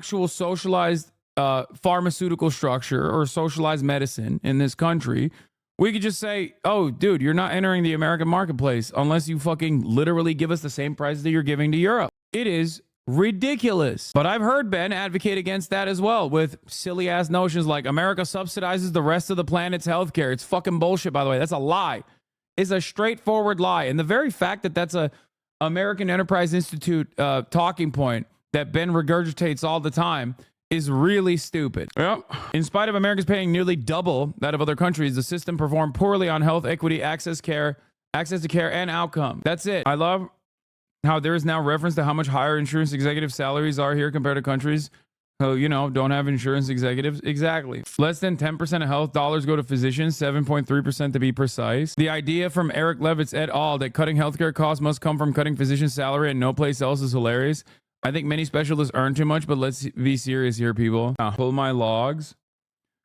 actual socialized pharmaceutical structure or socialized medicine in this country, we could just say, oh, dude, you're not entering the American marketplace unless you fucking literally give us the same price that you're giving to Europe. It is ridiculous. But I've heard Ben advocate against that as well with silly ass notions like America subsidizes the rest of the planet's healthcare. It's fucking bullshit, by the way. That's a lie. It's a straightforward lie. And the very fact that that's a American Enterprise Institute talking point that Ben regurgitates all the time is really stupid. Yep. In spite of Americans paying nearly double that of other countries, the system performed poorly on health equity, access to care, and outcome. That's it. I love how there is now reference to how much higher insurance executive salaries are here compared to countries who, you know, don't have insurance executives. Exactly. Less than 10% of health dollars go to physicians, 7.3% to be precise. The idea from Eric Levitz et al. That cutting healthcare costs must come from cutting physician salary and no place else is hilarious. I think many specialists earn too much, but let's be serious here, people. Pull my logs.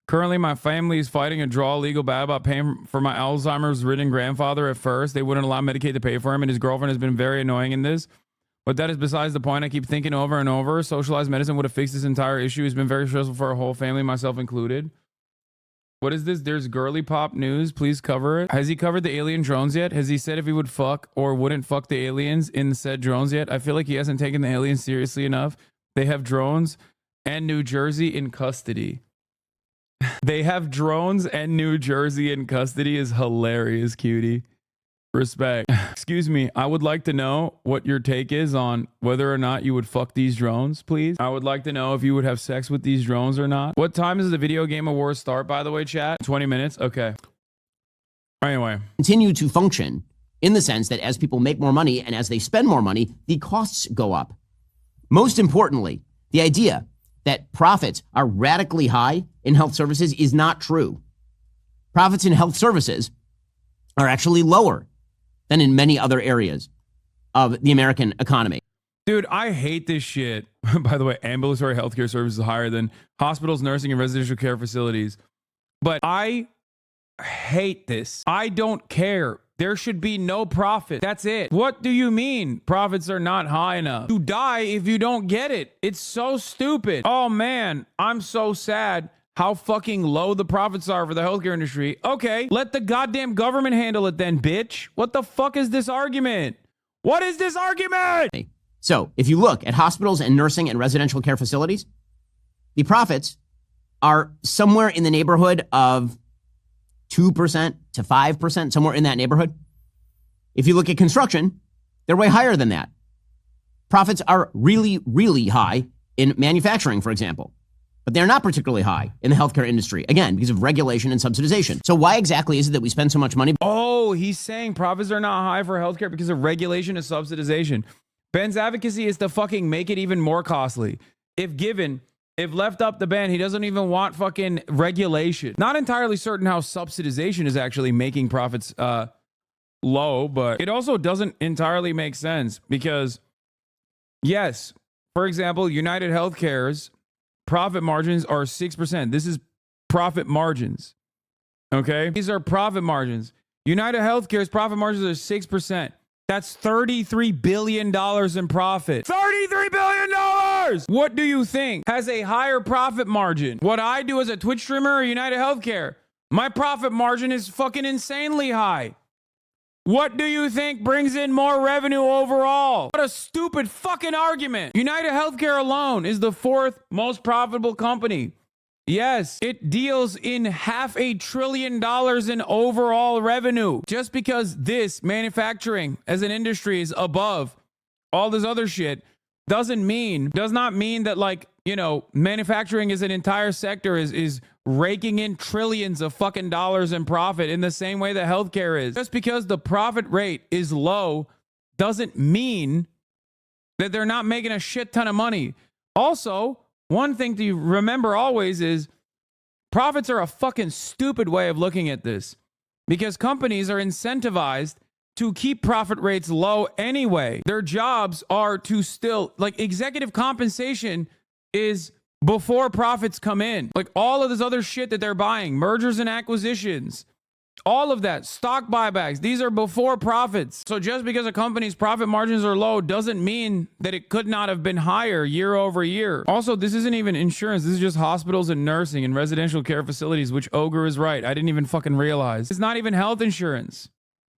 Currently, my family is fighting a draw legal battle about paying for my Alzheimer's-ridden grandfather. At first, they wouldn't allow Medicaid to pay for him, and his girlfriend has been very annoying in this. But that is besides the point. I keep thinking over and over. Socialized medicine would have fixed this entire issue. It's been very stressful for our whole family, myself included. What is this? There's girly pop news. Please cover it. Has he covered the alien drones yet? Has he said if he would fuck or wouldn't fuck the aliens in said drones yet? I feel like he hasn't taken the aliens seriously enough. They have drones and New Jersey in custody. They have drones and New Jersey in custody is hilarious, cutie. Respect. Excuse me. I would like to know what your take is on whether or not you would fuck these drones, please. I would like to know if you would have sex with these drones or not. What time does the video game awards start, by the way, chat? 20 minutes? Okay. Anyway. Continue to function in the sense that as people make more money and as they spend more money, the costs go up. Most importantly, the idea that profits are radically high in health services is not true. Profits in health services are actually lower than in many other areas of the American economy. Dude, I hate this shit. By the way, ambulatory healthcare services are higher than hospitals, nursing, and residential care facilities. But I hate this. I don't care. There should be no profit. That's it. What do you mean profits are not high enough? You die if you don't get it. It's so stupid. Oh man, I'm so sad how fucking low the profits are for the healthcare industry. Okay, let the goddamn government handle it then, bitch. What the fuck is this argument? What is this argument? So if you look at hospitals and nursing and residential care facilities, the profits are somewhere in the neighborhood of 2% to 5%, somewhere in that neighborhood. If you look at construction, they're way higher than that. Profits are really, really high in manufacturing, for example. But they're not particularly high in the healthcare industry, again, because of regulation and subsidization. So why exactly is it that we spend so much money? Oh, he's saying profits are not high for healthcare because of regulation and subsidization. Ben's advocacy is to fucking make it even more costly. If left up to Ben, he doesn't even want fucking regulation. Not entirely certain how subsidization is actually making profits low, but it also doesn't entirely make sense because, yes, for example, United Healthcare's profit margins are 6%. This is profit margins. Okay? These are profit margins. United Healthcare's profit margins are 6%. That's $33 billion in profit. $33 billion! What do you think has a higher profit margin? What I do as a Twitch streamer or United Healthcare? My profit margin is fucking insanely high. What do you think brings in more revenue overall? What a stupid fucking argument. United Healthcare alone is the fourth most profitable company. Yes, it deals in $500 billion in overall revenue. Just because this manufacturing as an industry is above all this other shit does not mean that, like, you know, manufacturing as an entire sector is raking in trillions of fucking dollars in profit in the same way that healthcare is. Just because the profit rate is low doesn't mean that they're not making a shit ton of money. Also, one thing to remember always is profits are a fucking stupid way of looking at this because companies are incentivized to keep profit rates low anyway. Their jobs are to still, like, executive compensation is before profits come in. Like all of this other shit that they're buying, mergers and acquisitions, All of that, stock buybacks, these are before profits. So just because a company's profit margins are low doesn't mean that it could not have been higher year over year. Also, this isn't even insurance. This is just hospitals and nursing and residential care facilities, which Ogre is right. I didn't even fucking realize. It's not even health insurance.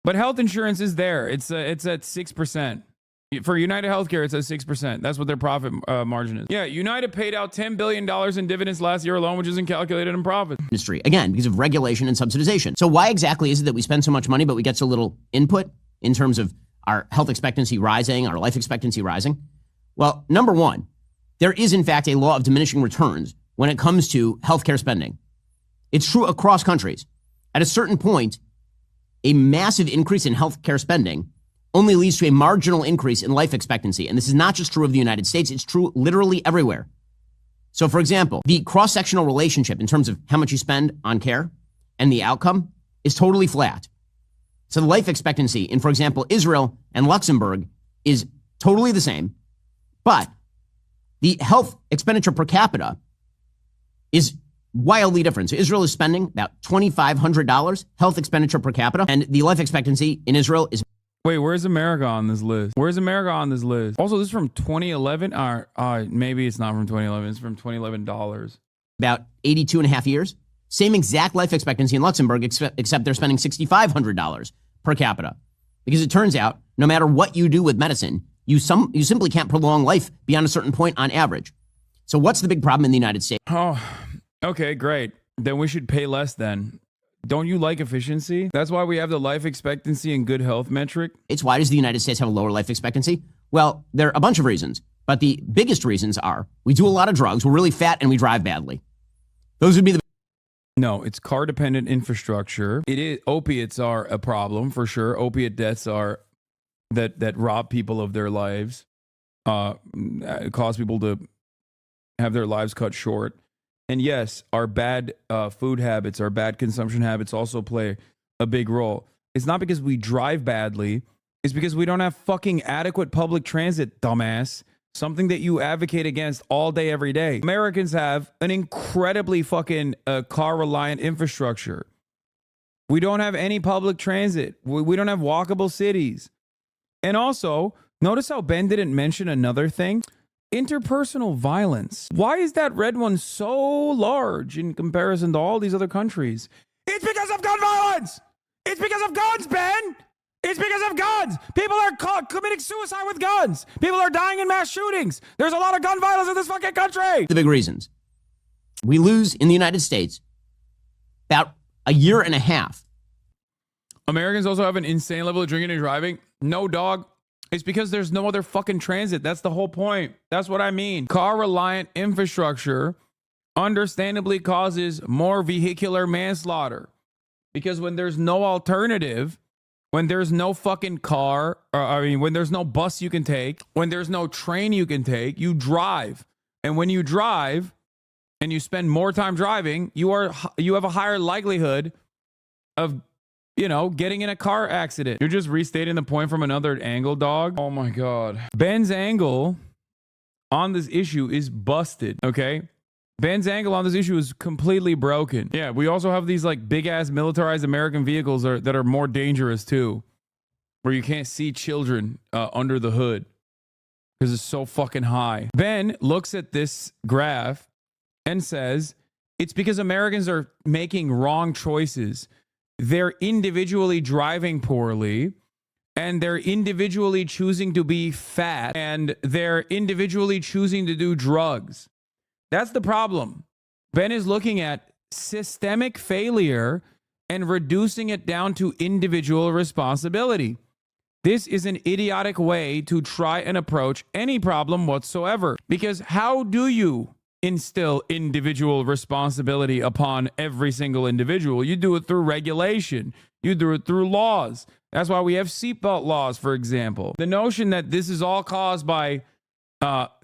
But health insurance is there. It's at 6%. For United Healthcare, it's at 6%. That's what their profit margin is. Yeah, United paid out $10 billion in dividends last year alone, which isn't calculated in profit. Industry, again, because of regulation and subsidization. So why exactly is it that we spend so much money, but we get so little input in terms of our health expectancy rising, our life expectancy rising? Well, number one, there is in fact a law of diminishing returns when it comes to healthcare spending. It's true across countries. At a certain point, a massive increase in healthcare spending only leads to a marginal increase in life expectancy. And this is not just true of the United States, it's true literally everywhere. So for example, the cross-sectional relationship in terms of how much you spend on care and the outcome is totally flat. So the life expectancy in, for example, Israel and Luxembourg is totally the same, but the health expenditure per capita is wildly different. So Israel is spending about $2,500 health expenditure per capita, and the life expectancy in Israel is... Wait, where's America on this list? Where's America on this list? Also, this is from 2011. Maybe it's not from 2011. It's from 2011 dollars. About 82 and a half years. Same exact life expectancy in Luxembourg, except they're spending $6,500 per capita. Because it turns out, no matter what you do with medicine, you simply can't prolong life beyond a certain point on average. So what's the big problem in the United States? Oh, okay, great. Then we should pay less then. Don't you like efficiency? That's why we have the life expectancy and good health metric. Why does the United States have a lower life expectancy? Well, there are a bunch of reasons, but the biggest reasons are we do a lot of drugs, we're really fat, and we drive badly. Those would be the... No, it's car-dependent infrastructure. Opiates are a problem for sure. Opiate deaths are that rob people of their lives, cause people to have their lives cut short. And yes, our bad food habits, our bad consumption habits also play a big role. It's not because we drive badly. It's because we don't have fucking adequate public transit, dumbass. Something that you advocate against all day, every day. Americans have an incredibly fucking car-reliant infrastructure. We don't have any public transit. We don't have walkable cities. And also, notice how Ben didn't mention another thing. Interpersonal violence. Why is that red one so large in comparison to all these other countries? It's because of gun violence. It's because of guns, Ben. It's because of guns. People are committing suicide with guns. People are dying in mass shootings. There's a lot of gun violence in this fucking country. The big reasons. We lose in the United States about a year and a half. Americans also have an insane level of drinking and driving. No, dog. It's because there's no other fucking transit. That's the whole point. That's what I mean. Car-reliant infrastructure understandably causes more vehicular manslaughter. Because when there's no alternative, when there's no fucking car, when there's no bus you can take, when there's no train you can take, you drive. And when you drive and you spend more time driving, you have a higher likelihood of getting in a car accident. You're just restating the point from another angle, dog. Oh my God. Ben's angle on this issue is busted, okay? Ben's angle on this issue is completely broken. Yeah, we also have these like big ass militarized American vehicles that are more dangerous too, where you can't see children under the hood because it's so fucking high. Ben looks at this graph and says, it's because Americans are making wrong choices. They're individually driving poorly, and they're individually choosing to be fat, and they're individually choosing to do drugs. That's the problem. Ben is looking at systemic failure and reducing it down to individual responsibility. This is an idiotic way to try and approach any problem whatsoever, because how do you instill individual responsibility upon every single individual? You do it through regulation. You do it through laws. That's why we have seatbelt laws, for example. The notion that this is all caused by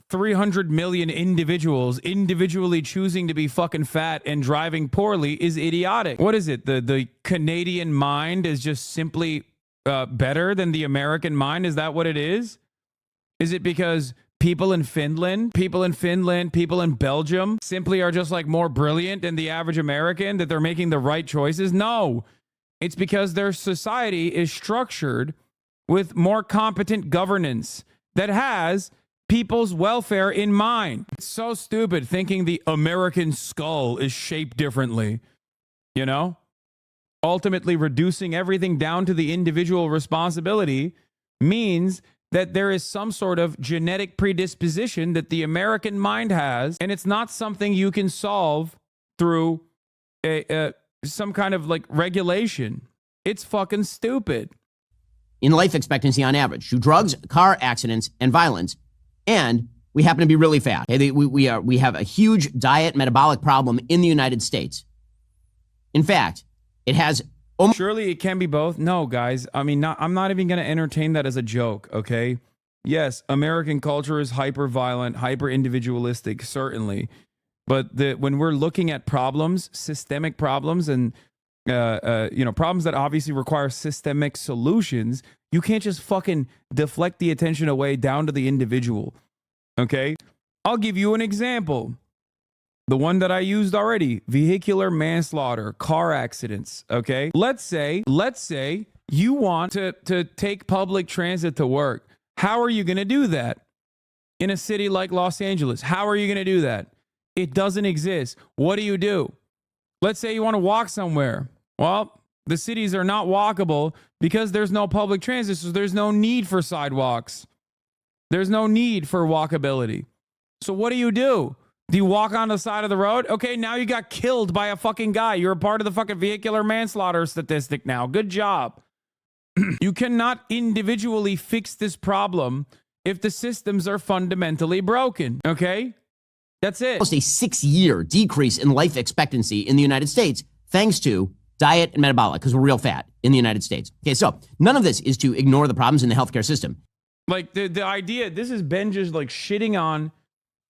300 million individuals individually choosing to be fucking fat and driving poorly is idiotic. What is it? The Canadian mind is just simply better than the American mind? Is that what it is? Is it because people in Finland, people in Belgium simply are just like more brilliant than the average American, that they're making the right choices? No. It's because their society is structured with more competent governance that has people's welfare in mind. It's so stupid thinking the American skull is shaped differently, you know? Ultimately, reducing everything down to the individual responsibility means that there is some sort of genetic predisposition that the American mind has, and it's not something you can solve through some kind of like regulation. It's fucking stupid. In life expectancy on average, through drugs, car accidents, and violence, and we happen to be really fat. Okay? We have a huge diet metabolic problem in the United States. In fact, it has surely it can be both. No, guys. I mean, I'm not even going to entertain that as a joke, okay? Yes, American culture is hyper violent, hyper individualistic, certainly. But when we're looking at problems, systemic problems, and problems that obviously require systemic solutions, you can't just fucking deflect the attention away down to the individual. Okay? I'll give you an example. The one that I used already, vehicular manslaughter, car accidents, okay? Let's say you want to take public transit to work. How are you going to do that in a city like Los Angeles? How are you going to do that? It doesn't exist. What do? Let's say you want to walk somewhere. Well, the cities are not walkable because there's no public transit, so there's no need for sidewalks. There's no need for walkability. So what do? Do you walk on the side of the road? Okay, now you got killed by a fucking guy. You're a part of the fucking vehicular manslaughter statistic now. Good job. You cannot individually fix this problem if the systems are fundamentally broken, okay? That's it. Almost a 6-year decrease in life expectancy in the United States thanks to diet and metabolic, because we're real fat in the United States. Okay, so none of this is to ignore the problems in the healthcare system. Like the idea, this is Ben just like shitting on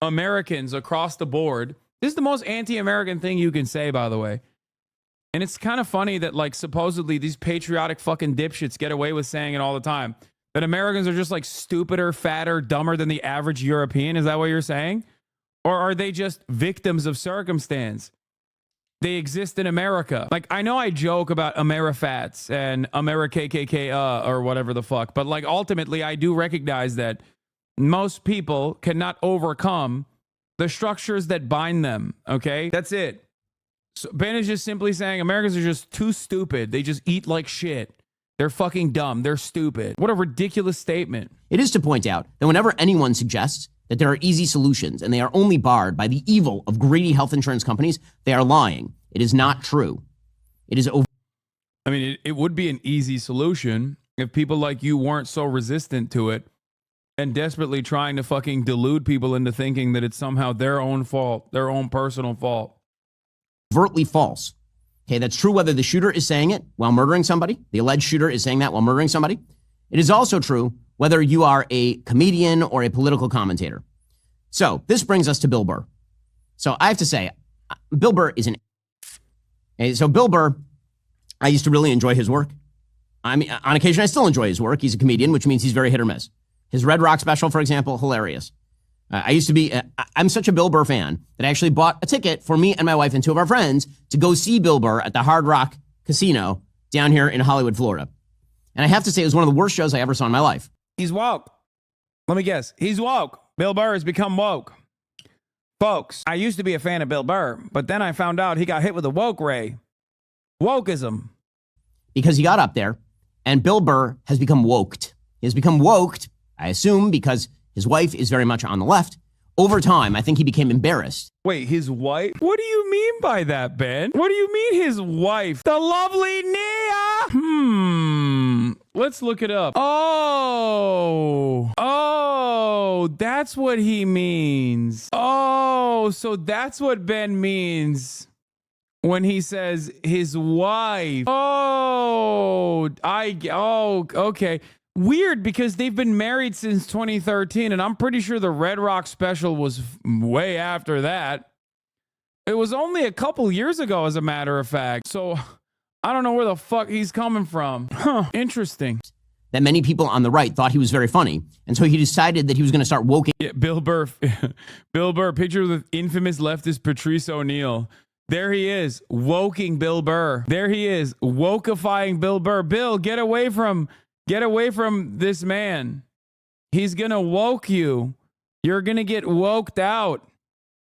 Americans across the board. This is the most anti-American thing you can say, by the way. And it's kind of funny that like supposedly these patriotic fucking dipshits get away with saying it all the time. That Americans are just like stupider, fatter, dumber than the average European. Is that what you're saying? Or are they just victims of circumstance? They exist in America. Like, I know I joke about Amerifats and AmeriKKK or whatever the fuck, but like ultimately I do recognize that most people cannot overcome the structures that bind them, okay? That's it. So Ben is just simply saying Americans are just too stupid. They just eat like shit. They're fucking dumb. They're stupid. What a ridiculous statement. It is to point out that whenever anyone suggests that there are easy solutions and they are only barred by the evil of greedy health insurance companies, they are lying. It is not true. It is over. I mean, it would be an easy solution if people like you weren't so resistant to it and desperately trying to fucking delude people into thinking that it's somehow their own fault, their own personal fault. Overtly false. Okay, that's true whether the shooter is saying it while murdering somebody. The alleged shooter is saying that while murdering somebody. It is also true whether you are a comedian or a political commentator. So this brings us to Bill Burr. So I have to say, Bill Burr is an... Okay, so Bill Burr, I used to really enjoy his work. I mean, on occasion, I still enjoy his work. He's a comedian, which means he's very hit or miss. His Red Rock special, for example, hilarious. I'm such a Bill Burr fan that I actually bought a ticket for me and my wife and 2 of our friends to go see Bill Burr at the Hard Rock Casino down here in Hollywood, Florida. And I have to say, it was one of the worst shows I ever saw in my life. He's woke. Let me guess. He's woke. Bill Burr has become woke. Folks, I used to be a fan of Bill Burr, but then I found out he got hit with a woke ray. Wokeism. Because he got up there, and Bill Burr has become woked. He has become woked, I assume, because his wife is very much on the left. Over time, I think he became embarrassed. Wait, his wife? What do you mean by that, Ben? What do you mean his wife? The lovely Nia? Let's look it up. Oh, that's what he means. Oh, so that's what Ben means when he says his wife. Okay. Weird, because they've been married since 2013, and I'm pretty sure the Red Rock special was way after that. It was only a couple years ago, as a matter of fact. So I don't know where the fuck he's coming from. Interesting. That many people on the right thought he was very funny, and so he decided that he was going to start woking. Yeah, Bill Burr, picture with infamous leftist Patrice O'Neill. There he is, woking Bill Burr. There he is, wokeifying Bill Burr. Bill, get away from this man. He's gonna woke you. You're gonna get woked out.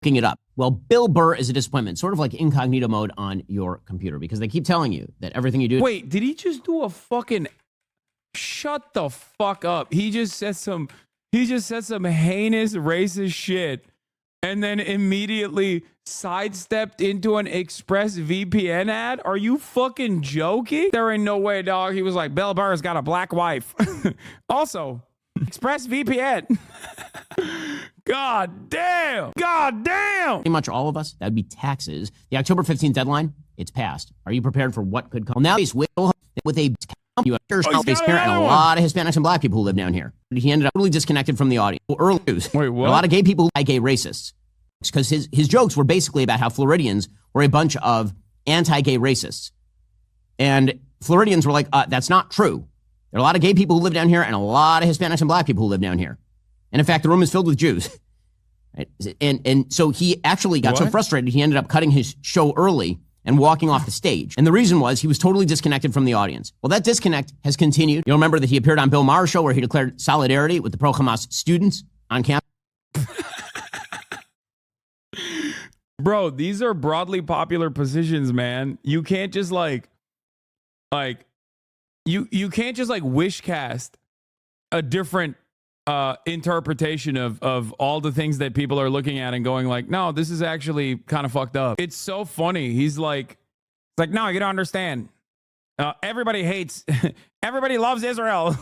Looking it up. Well, Bill Burr is a disappointment, sort of like incognito mode on your computer, because they keep telling you that everything you do. Wait, did he just do a fucking? Shut the fuck up. He just said some heinous racist shit and then immediately sidestepped into an ExpressVPN ad. Are you fucking joking? There ain't no way, dog. He was like, Bill Burr's got a black wife. Also, ExpressVPN. God damn. God damn. Pretty much all of us, that'd be taxes. The October 15th deadline, it's passed. Are you prepared for what could come? Well, now he's with a face here and a lot of Hispanics and black people who live down here. He ended up totally disconnected from the audience. Early news. Wait, what? A lot of gay people like gay racists. Because his jokes were basically about how Floridians were a bunch of anti-gay racists. And Floridians were like, that's not true. There are a lot of gay people who live down here and a lot of Hispanics and black people who live down here. And in fact, the room is filled with Jews. Right? And so he actually got so frustrated, he ended up cutting his show early and walking off the stage. And the reason was he was totally disconnected from the audience. Well, that disconnect has continued. You'll remember that he appeared on Bill Maher's show where he declared solidarity with the pro-Hamas students on campus. Bro, these are broadly popular positions, man. You can't just you can't just wish cast a different interpretation of all the things that people are looking at and going like, no, this is actually kind of fucked up. It's so funny. He's like, no, you don't understand. Everybody hates, everybody loves Israel.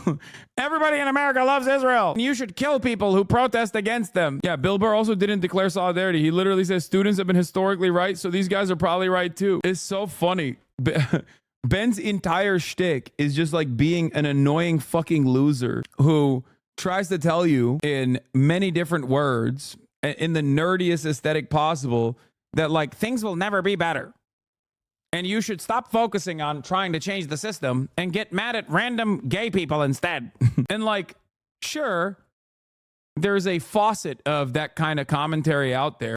Everybody in America loves Israel. You should kill people who protest against them. Yeah, Bill Burr also didn't declare solidarity. He literally says students have been historically right, so these guys are probably right too. It's so funny. Ben's entire shtick is just like being an annoying fucking loser who tries to tell you in many different words, in the nerdiest aesthetic possible, that like things will never be better. And you should stop focusing on trying to change the system and get mad at random gay people instead. And like, sure, there's a faucet of that kind of commentary out there.